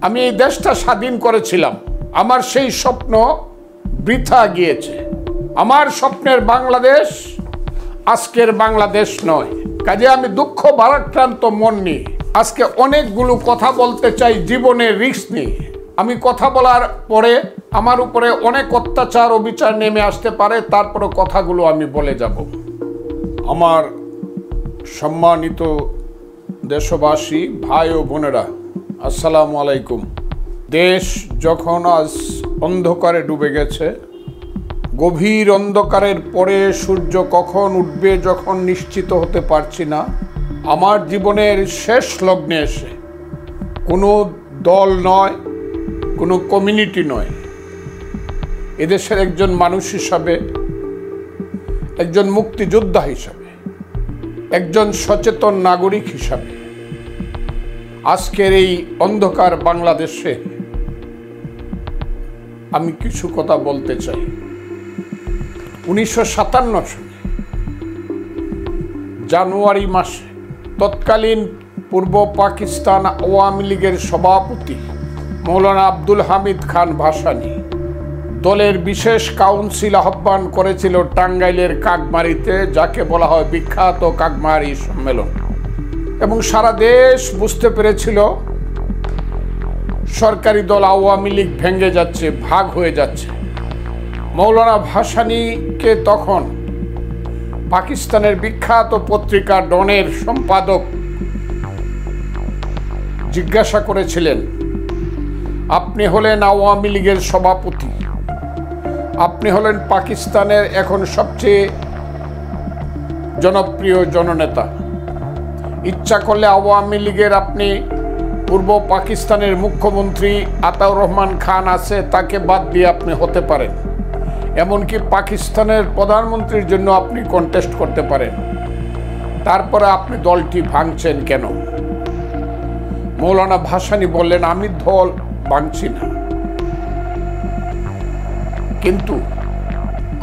আমি এই দেশটা স্বাধীন করেছিলাম, আমার সেই স্বপ্ন বৃথা গিয়েছে। আমার স্বপ্নের বাংলাদেশ আজকের বাংলাদেশ নয়। কাজে আমি দুঃখ ভারাক্রান্ত মন নিয়ে আজকে অনেকগুলো কথা বলতে চাই জীবনের রিস্ক নিয়ে। আমি কথা বলার পরে আমার উপরে অনেক অত্যাচার অবিচার নেমে আসতে পারে, তারপরে কথাগুলো আমি বলে যাব। আমার সম্মানিত দেশবাসী, ভাই ও বোনেরা, আসসালামু আলাইকুম। দেশ যখন আজ অন্ধকারে ডুবে গেছে, গভীর অন্ধকারের পরে সূর্য কখন উঠবে যখন নিশ্চিত হতে পারছি না, আমার জীবনের শেষ লগ্নে এসে কোনো দল নয়, কোনো কমিউনিটি নয়, এদেশের একজন মানুষ হিসাবে, একজন মুক্তিযোদ্ধা হিসাবে, একজন সচেতন নাগরিক হিসাবে আজকের এই অন্ধকার বাংলাদেশে আমি কিছু কথা বলতে চাই। 1957 সালে জানুয়ারি মাসে তৎকালীন পূর্ব পাকিস্তান আওয়ামী লীগের সভাপতি মৌলানা আব্দুল হামিদ খান ভাসানী দলের বিশেষ কাউন্সিল আহ্বান করেছিল টাঙ্গাইলের কাকমারিতে, যাকে বলা হয় বিখ্যাত কাকমারি সম্মেলন। এবং সারা দেশ বুঝতে পেরেছিল সরকারি দল আওয়ামী লীগ ভেঙে যাচ্ছে, ভাগ হয়ে যাচ্ছে। মৌলানা ভাসানীকে তখন পাকিস্তানের বিখ্যাত পত্রিকা ডনের সম্পাদক জিজ্ঞাসা করেছিলেন, আপনি হলেন আওয়ামী লীগের সভাপতি, আপনি হলেন পাকিস্তানের এখন সবচেয়ে জনপ্রিয় জননেতা, ইচ্ছা করলে আওয়ামী লীগের আপনি পূর্ব পাকিস্তানের মুখ্যমন্ত্রী আতাউর রহমান খান আছে, তাকে বাদ দিয়ে আপনি হতে পারেন, এমনকি পাকিস্তানের প্রধানমন্ত্রীর জন্য আপনি কন্টেস্ট করতে পারেন, তারপরে আপনি দলটি ভাঙছেন কেন? মৌলানা ভাসানী বললেন, আমি দল ভাঙছি না, কিন্তু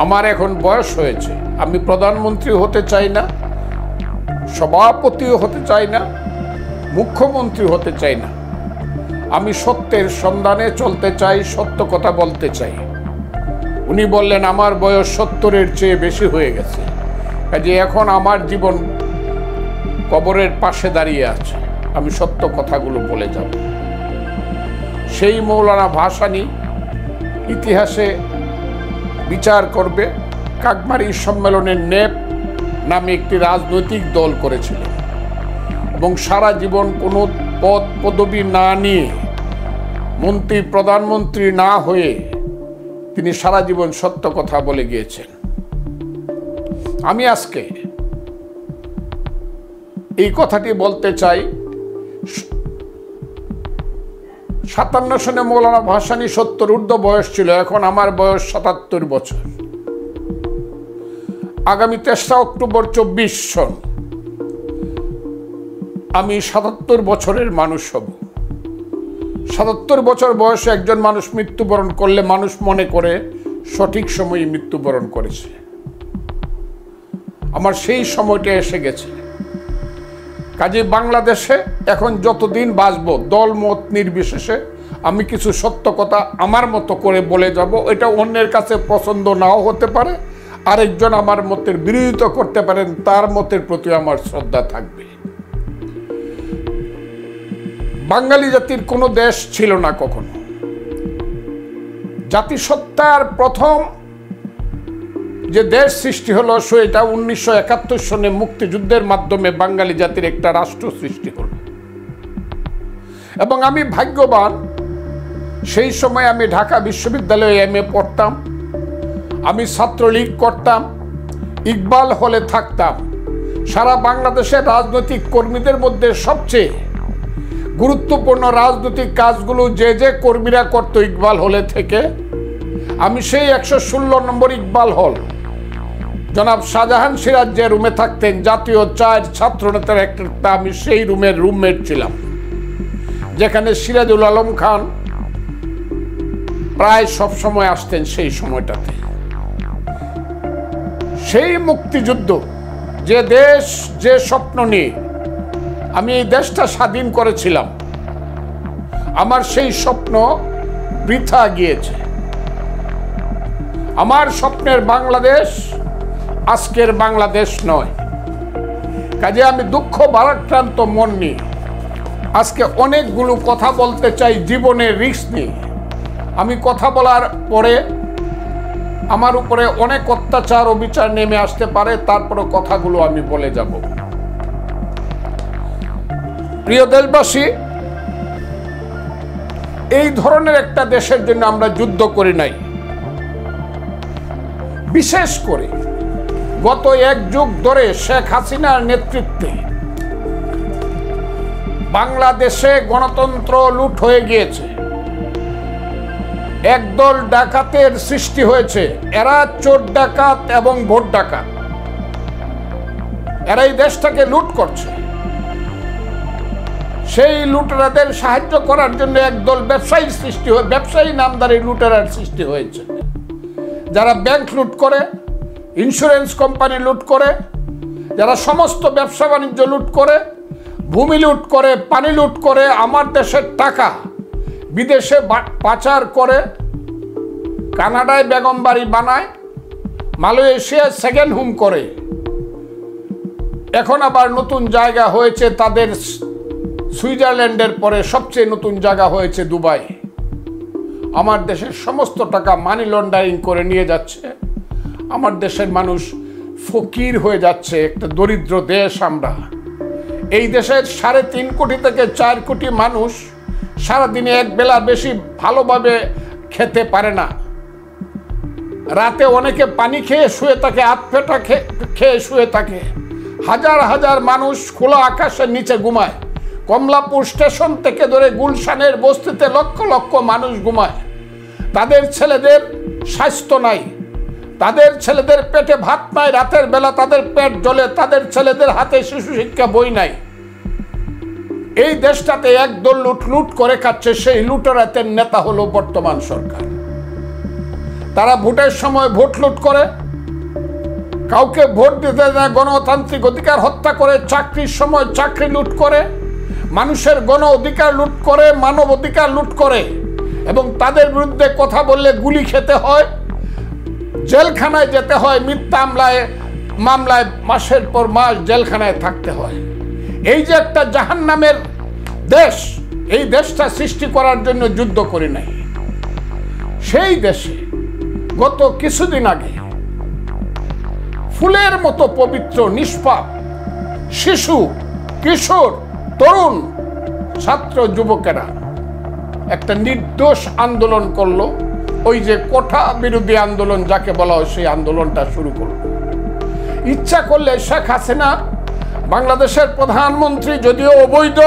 আমার এখন বয়স হয়েছে, আমি প্রধানমন্ত্রী হতে চাই না, সভাপতিও হতে চাই না, মুখ্যমন্ত্রী হতে চাই না, আমি সত্যের সন্ধানে চলতে চাই, সত্য কথা বলতে চাই। উনি বললেন, আমার বয়স 70-এর চেয়ে বেশি হয়ে গেছে, কাজে এখন আমার জীবন কবরের পাশে দাঁড়িয়ে আছে, আমি সত্য কথাগুলো বলে যাব। সেই মৌলানা ভাসানী ইতিহাসে বিচার করবে কাকমারি সম্মেলনের নেপ নামে একটি রাজনৈতিক দল করেছিলেন এবং সারা জীবন কোনো পদ পদবি না নিয়ে, মন্ত্রী প্রধানমন্ত্রী না হয়ে তিনি সারা জীবন সত্য কথা বলে গিয়েছেন। আমি আজকে এই কথাটি বলতে চাই। 57 সনে মৌলানা ভাসানী 70 ঊর্ধ্ব বয়স ছিল, এখন আমার বয়স 77 বছর। আগামী 3 অক্টোবর 24 সন আমি 77 বছরের মানুষ হব। 77 বছর বয়সে একজন মানুষ মৃত্যুবরণ করলে মানুষ মনে করে সঠিক সময়ে মৃত্যুবরণ করেছে। আমার সেই সময়টা এসে গেছে। কাজে বাংলাদেশে এখন যতদিন বাঁচব, দল মত নির্বিশেষে আমি কিছু সত্য কথা আমার মতো করে বলে যাব। এটা অন্যের কাছে পছন্দ নাও হতে পারে, আরেকজন আমার মতের বিরোধিতা করতে পারেন, তার মতের প্রতি আমার শ্রদ্ধা থাকবে। বাঙালি জাতির কোনো দেশ ছিল না কখনো। জাতিসত্তার প্রথম যে দেশ সৃষ্টি হলো সেটা 1971 সনে মুক্তিযুদ্ধের মাধ্যমে বাঙালি জাতির একটা রাষ্ট্র সৃষ্টি হলো। এবং আমি ভাগ্যবান, সেই সময় আমি ঢাকা বিশ্ববিদ্যালয়ে MA পড়তাম, আমি ছাত্রলীগ করতাম, ইকবাল হলে থাকতাম। সারা বাংলাদেশের রাজনৈতিক কর্মীদের মধ্যে সবচেয়ে গুরুত্বপূর্ণ রাজনৈতিক কাজগুলো যে কর্মীরা করত ইকবাল হলে থেকে, আমি সেই 116 নম্বর ইকবাল হল, জনাব শাহজাহান সিরাজ যে রুমে থাকতেন, জাতীয় 4 ছাত্র নেতার একটা, আমি সেই রুমের রুমমেট ছিলাম, যেখানে সিরাজুল আলম খান প্রায় সব সময় আসতেন। সেই সময়টাতে সেই মুক্তিযুদ্ধ, যে দেশ, যে স্বপ্ন নিয়ে আমি এই দেশটা স্বাধীন করেছিলাম, আমার সেই স্বপ্ন বৃথা গিয়েছে। আমার স্বপ্নের বাংলাদেশ আজকের বাংলাদেশ নয়। কাজে আমি দুঃখ ভারাক্রান্ত মন নিয়ে আজকে অনেকগুলো কথা বলতে চাই জীবনের রিস্ক নিয়ে। আমি কথা বলার পরে আমার উপরে অনেক অত্যাচার অবিচার নেমে আসতে পারে, তারপরে কথাগুলো আমি বলে যাব। প্রিয় দেশবাসী, এই ধরনের একটা দেশের জন্য আমরা যুদ্ধ করি নাই। বিশেষ করে গত এক যুগ ধরে শেখ হাসিনার নেতৃত্বে বাংলাদেশে গণতন্ত্র লুট হয়ে গিয়েছে। একদল ডাকাতের সৃষ্টি হয়েছে। এরা চোর ডাকাত এবং ভোট ডাকাত। এরা এই দেশটাকে লুট করছে। সেই লুটেরাদের সাহায্য করার জন্য একদল ব্যবসায়ী সৃষ্টি হয়ে ব্যবসায়ী নামদারি লুটেরার সৃষ্টি হয়েছে, যারা ব্যাংক লুট করে, ইন্স্যুরেন্স কোম্পানি লুট করে, যারা সমস্ত ব্যবসা বাণিজ্য লুট করে, ভূমি লুট করে, পানি লুট করে, আমার দেশের টাকা বিদেশে পাচার করে, কানাডায় বেগম বাড়ি বানায়, মালয়েশিয়ায় সেকেন্ড হোম করে। এখন আবার নতুন জায়গা হয়েছে তাদের, সুইজারল্যান্ডের পরে সবচেয়ে নতুন জায়গা হয়েছে দুবাই। আমার দেশের সমস্ত টাকা মানি লন্ডারিং করে নিয়ে যাচ্ছে। আমার দেশের মানুষ ফকির হয়ে যাচ্ছে। একটা দরিদ্র দেশ আমরা। এই দেশের 3.5 কোটি থেকে 4 কোটি মানুষ সারাদিনে এক বেলা বেশি ভালোভাবে খেতে পারে না। রাতে অনেকে পানি খেয়ে শুয়ে থাকে, আধপেটা খেয়ে শুয়ে থাকে। হাজার হাজার মানুষ খোলা আকাশের নিচে ঘুমায়। কমলাপুর স্টেশন থেকে ধরে গুলশানের বস্তিতে লক্ষ লক্ষ মানুষ ঘুমায়। তাদের ছেলেদের স্বাস্থ্য নাই, তাদের ছেলেদের পেটে ভাত নাই, রাতের বেলা তাদের পেট জ্বলে, তাদের ছেলেদের হাতে শিশু শিক্ষা বই নাই। এই দেশটাতে একদল লুট করে খাচ্ছে। সেই লুটেরাদের নেতা হলো বর্তমান সরকার। তারা ভোটের সময় ভোট লুট করে, কাউকে ভোট দিতে দেয়, গণতান্ত্রিক অধিকার হত্যা করে, চাকরির সময় চাকরি লুট করে, মানুষের গণ অধিকার লুট করে, মানব অধিকার লুট করে, এবং তাদের বিরুদ্ধে কথা বললে গুলি খেতে হয়, জেলখানায় যেতে হয়, মিথ্যা মামলায় মাসের পর মাস জেলখানায় থাকতে হয়। এই যে একটা জাহান্নামের দেশ, এই দেশটা সৃষ্টি করার জন্য যুদ্ধ করি নাই। সেই দেশে গত কিছুদিন আগে ফুলের মতো পবিত্র নিষ্পাপ শিশু, কিশোর, তরুণ, ছাত্র, যুবকেরা একটা নির্দোষ আন্দোলন করলো। ওই যে কোঠা বিরোধী আন্দোলন যাকে বলা হয়, সেই আন্দোলনটা শুরু করলো। ইচ্ছা করলে শেখ হাসিনা, বাংলাদেশের প্রধানমন্ত্রী যদিও অবৈধ,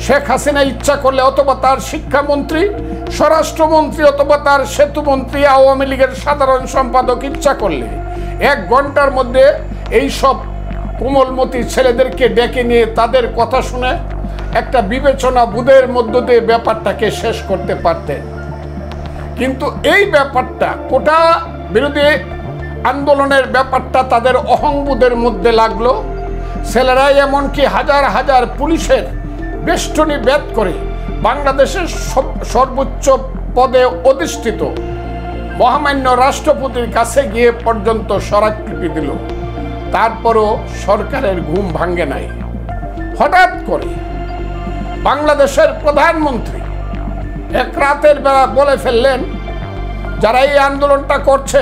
শেখ হাসিনা ইচ্ছা করলে অথবা তার শিক্ষামন্ত্রী, স্বরাষ্ট্রমন্ত্রী অথবা তার সেতুমন্ত্রী, আওয়ামী লীগের সাধারণ সম্পাদক ইচ্ছা করলে 1 ঘন্টার মধ্যে এই সব কোমলমতি ছেলেদেরকে ডেকে নিয়ে তাদের কথা শুনে একটা বিবেচনা বুধের মধ্য দিয়ে ব্যাপারটাকে শেষ করতে পারতেন। কিন্তু এই ব্যাপারটা, কোটা বিরোধী আন্দোলনের ব্যাপারটা তাদের অহংবোধের মধ্যে লাগলো। ছেলেরাই এমনকি হাজার হাজার পুলিশের বেষ্টনী ভেদ করে বাংলাদেশের সর্বোচ্চ পদে অধিষ্ঠিত মহামান্য রাষ্ট্রপতির কাছে গিয়ে পর্যন্ত স্মারকলিপি দিল। তারপরও সরকারের ঘুম ভাঙ্গে নাই। হঠাৎ করে বাংলাদেশের প্রধানমন্ত্রী এক রাতের বেলা বলে ফেললেন, যারা এই আন্দোলনটা করছে,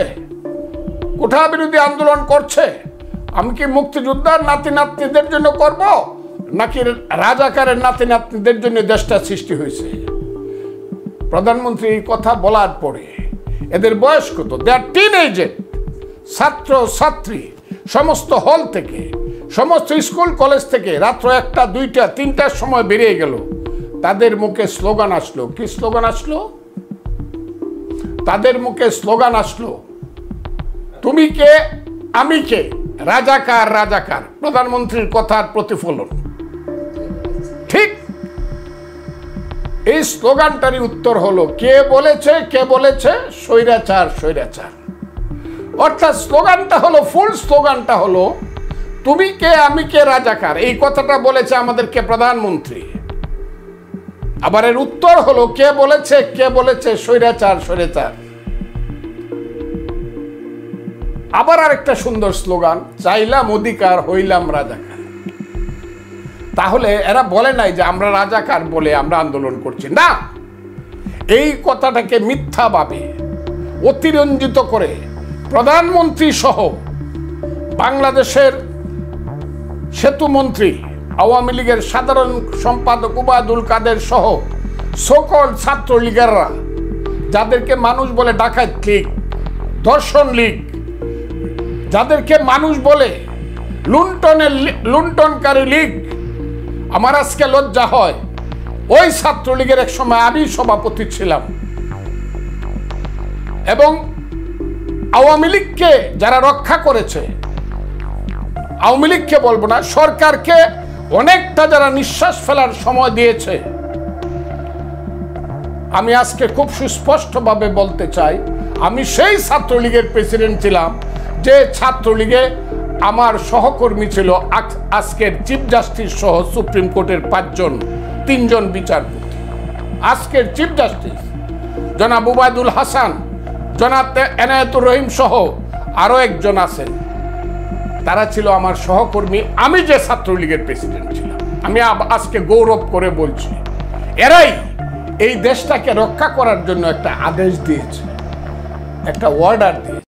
কোঠা বিরোধী আন্দোলন করছে, আমি কি মুক্তিযোদ্ধার নাতি নাতনিদের জন্য করব, নাকি রাজাকারের নাতি নাতনিদের জন্য দেশটা সৃষ্টি হয়েছে? প্রধানমন্ত্রী এই কথা বলার পরে এদের বয়স কত? দে আর টিনএজার, ছাত্র ছাত্রী সমস্ত হল থেকে, সমস্ত স্কুল কলেজ থেকে রাত্র 1টা 2টা 3টার সময় বেরিয়ে গেল। তাদের মুখে স্লোগান আসলো। কি স্লোগান আসলো? তাদের মুখে স্লোগান আসলো, তুমি কে, আমি কে, রাজাকার রাজাকার। প্রধানমন্ত্রীর কথার প্রতিফলন। ঠিক এই স্লোগানটারই উত্তর হলো, কে বলেছে, কে বলেছে, স্বৈরাচার স্বৈরাচার। অর্থাৎ স্লোগানটা হলো, ফুল স্লোগানটা হলো, তুমি কে, আমি কে, রাজাকার। এই কথাটা বলেছে আমাদেরকে প্রধানমন্ত্রী। আবার এর উত্তর হলো কে বলেছে স্বৈরাচার স্বৈরাচার। আবার আরেকটা সুন্দর স্লোগান, চাইলাম অধিকার হইলাম রাজাকার। তাহলে এরা বলে নাই যে আমরা রাজাকার বলে আমরা আন্দোলন করছি না, এই কথাটাকে মিথ্যাভাবে অতিরঞ্জিত করে প্রধানমন্ত্রী সহ বাংলাদেশের সেতুমন্ত্রী, আওয়ামী লীগের সাধারণ সম্পাদক ওবায়দুল কাদের সহ সকল ছাত্রলীগেররা, যাদেরকে মানুষ বলে ডাকাত লীগ, ধর্ষণ লীগ, যাদেরকে মানুষ বলে লুণ্ঠনকারী লীগ, আমার আজকে লজ্জা হয়। ওই ছাত্রলীগের এক সময় আমি সভাপতি ছিলাম, এবং আওয়ামী লীগকে যারা রক্ষা করেছে, আওয়ামী লীগকে বলবো না, সরকারকে অনেকটা যারা নিঃশ্বাস ফেলার সময় দিয়েছে, আমি আজকে খুব সুস্পষ্টভাবে বলতে চাই, আমি সেই ছাত্রলীগের প্রেসিডেন্ট ছিলাম যে ছাত্রলীগে আমার সহকর্মী ছিল আজকের চিফ জাস্টিস সহ সুপ্রিম কোর্টের 3জন বিচারপতি। আজকের চিফ জাস্টিস জনাব ওবায়দুল হাসান, জনাব এনায়েতুর রহিম সহ আরো একজন আছেন, তারা ছিল আমার সহকর্মী আমি যে ছাত্রলীগের প্রেসিডেন্ট ছিলাম। আমি আজকে গৌরব করে বলছি, এরাই এই দেশটাকে রক্ষা করার জন্য একটা আদেশ দিয়েছে, একটা অর্ডার দিয়েছে।